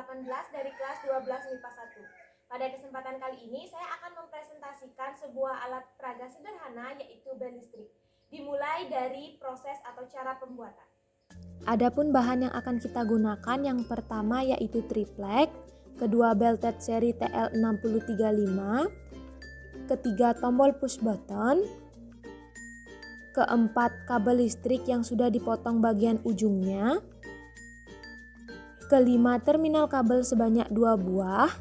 18 dari kelas 12 MIPA 1. Pada kesempatan kali ini saya akan mempresentasikan sebuah alat peraga sederhana yaitu bel listrik. Dimulai dari proses atau cara pembuatan. Adapun bahan yang akan kita gunakan yang pertama yaitu triplek, kedua belted seri TL6035, ketiga tombol push button, keempat kabel listrik yang sudah dipotong bagian ujungnya, kelima terminal kabel sebanyak 2 buah,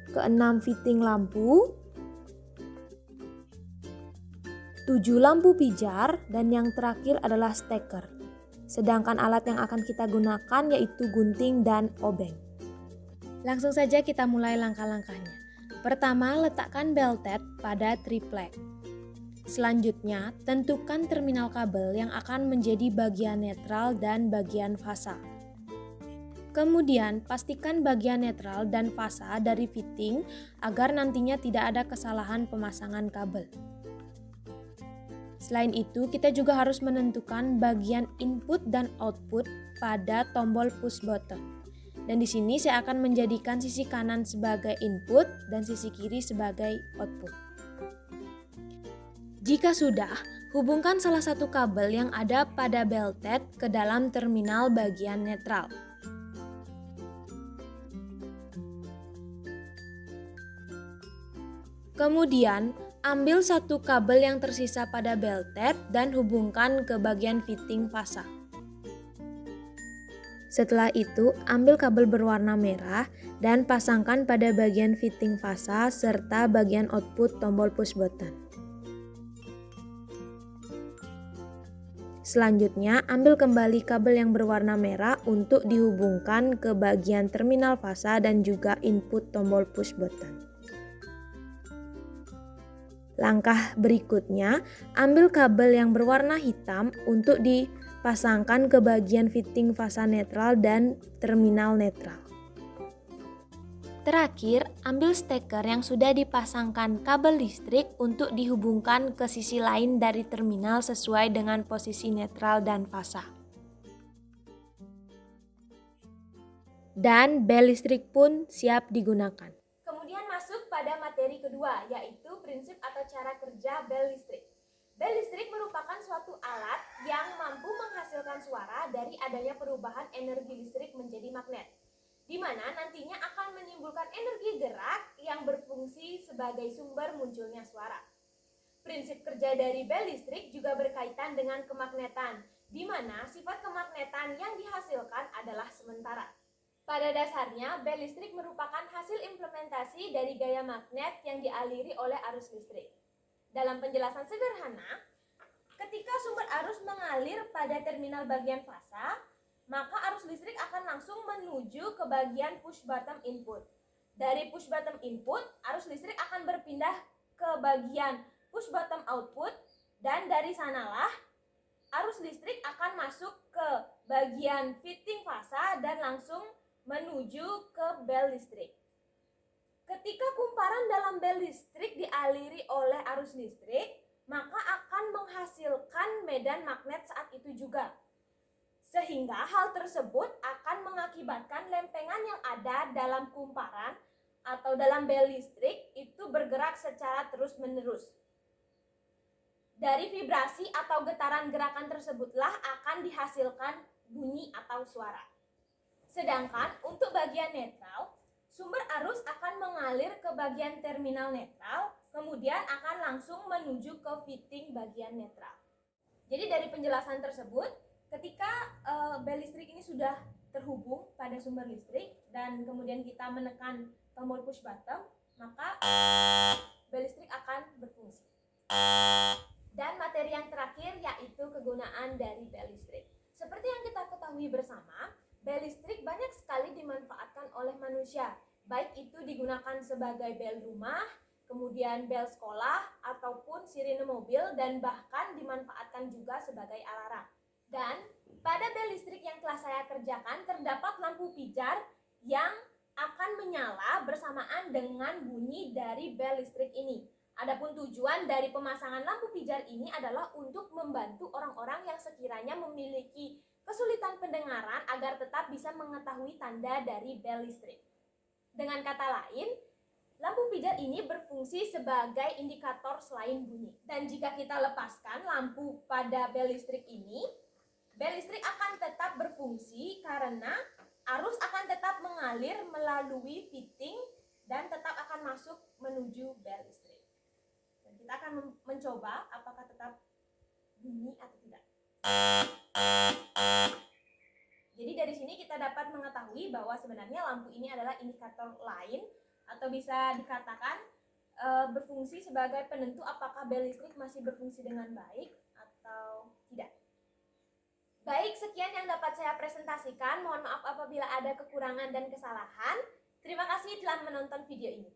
keenam fitting lampu, 7 lampu pijar, dan yang terakhir adalah steker. Sedangkan alat yang akan kita gunakan yaitu gunting dan obeng. Langsung saja kita mulai langkah-langkahnya. Pertama, letakkan belted pada triplek. Selanjutnya, tentukan terminal kabel yang akan menjadi bagian netral dan bagian fasa. Kemudian, pastikan bagian netral dan fasa dari fitting agar nantinya tidak ada kesalahan pemasangan kabel. Selain itu, kita juga harus menentukan bagian input dan output pada tombol push button. Dan di sini saya akan menjadikan sisi kanan sebagai input dan sisi kiri sebagai output. Jika sudah, hubungkan salah satu kabel yang ada pada belted ke dalam terminal bagian netral. Kemudian, ambil satu kabel yang tersisa pada belted dan hubungkan ke bagian fitting fasa. Setelah itu, ambil kabel berwarna merah dan pasangkan pada bagian fitting fasa serta bagian output tombol push button. Selanjutnya, ambil kembali kabel yang berwarna merah untuk dihubungkan ke bagian terminal fasa dan juga input tombol push button. Langkah berikutnya, ambil kabel yang berwarna hitam untuk dipasangkan ke bagian fitting fasa netral dan terminal netral. Terakhir, ambil steker yang sudah dipasangkan kabel listrik untuk dihubungkan ke sisi lain dari terminal sesuai dengan posisi netral dan fasa. Dan bel listrik pun siap digunakan. Kemudian masuk pada materi kedua, yaitu prinsip atau cara kerja bel listrik. Bel listrik merupakan suatu alat yang mampu menghasilkan suara dari adanya perubahan energi listrik menjadi magnet, di mana nantinya akan menimbulkan energi gerak yang berfungsi sebagai sumber munculnya suara. Prinsip kerja dari bel listrik juga berkaitan dengan kemagnetan, di mana sifat kemagnetan yang dihasilkan adalah sementara. Pada dasarnya, bel listrik merupakan hasil implementasi dari gaya magnet yang dialiri oleh arus listrik. Dalam penjelasan sederhana, ketika sumber arus mengalir pada terminal bagian fasa, maka arus listrik akan langsung menuju ke bagian push button input. Dari push button input, arus listrik akan berpindah ke bagian push button output, dan dari sanalah arus listrik akan masuk ke bagian fitting fasa dan langsung menuju ke bel listrik. Ketika kumparan dalam bel listrik dialiri oleh arus listrik, maka akan menghasilkan medan magnet saat itu juga. Sehingga hal tersebut akan mengakibatkan lempengan yang ada dalam kumparan atau dalam bel listrik itu bergerak secara terus-menerus. Dari vibrasi atau getaran gerakan tersebutlah akan dihasilkan bunyi atau suara. Sedangkan untuk bagian netral, sumber arus akan mengalir ke bagian terminal netral, kemudian akan langsung menuju ke fitting bagian netral. Jadi dari penjelasan tersebut, ketika bel listrik ini sudah terhubung pada sumber listrik dan kemudian kita menekan tombol push button, maka bel listrik akan berfungsi. Dan materi yang terakhir yaitu kegunaan dari bel listrik. Seperti yang kita ketahui bersama, bel listrik banyak sekali dimanfaatkan oleh manusia, baik itu digunakan sebagai bel rumah, kemudian bel sekolah, ataupun sirine mobil, dan bahkan dimanfaatkan juga sebagai alarm. Dan pada bel listrik yang telah saya kerjakan terdapat lampu pijar yang akan menyala bersamaan dengan bunyi dari bel listrik ini. Adapun tujuan dari pemasangan lampu pijar ini adalah untuk membantu orang-orang yang sekiranya memiliki kesulitan pendengaran agar tetap bisa mengetahui tanda dari bel listrik. Dengan kata lain, lampu pijar ini berfungsi sebagai indikator selain bunyi. Dan jika kita lepaskan lampu pada bel listrik ini, bel listrik akan tetap berfungsi karena arus akan tetap mengalir melalui fitting dan tetap akan masuk menuju bel listrik. Dan kita akan mencoba apakah tetap bunyi atau tidak. Jadi dari sini kita dapat mengetahui bahwa sebenarnya lampu ini adalah indikator lain atau bisa dikatakan berfungsi sebagai penentu apakah bel listrik masih berfungsi dengan baik atau tidak. Baik, sekian yang dapat saya presentasikan. Mohon maaf apabila ada kekurangan dan kesalahan. Terima kasih telah menonton video ini.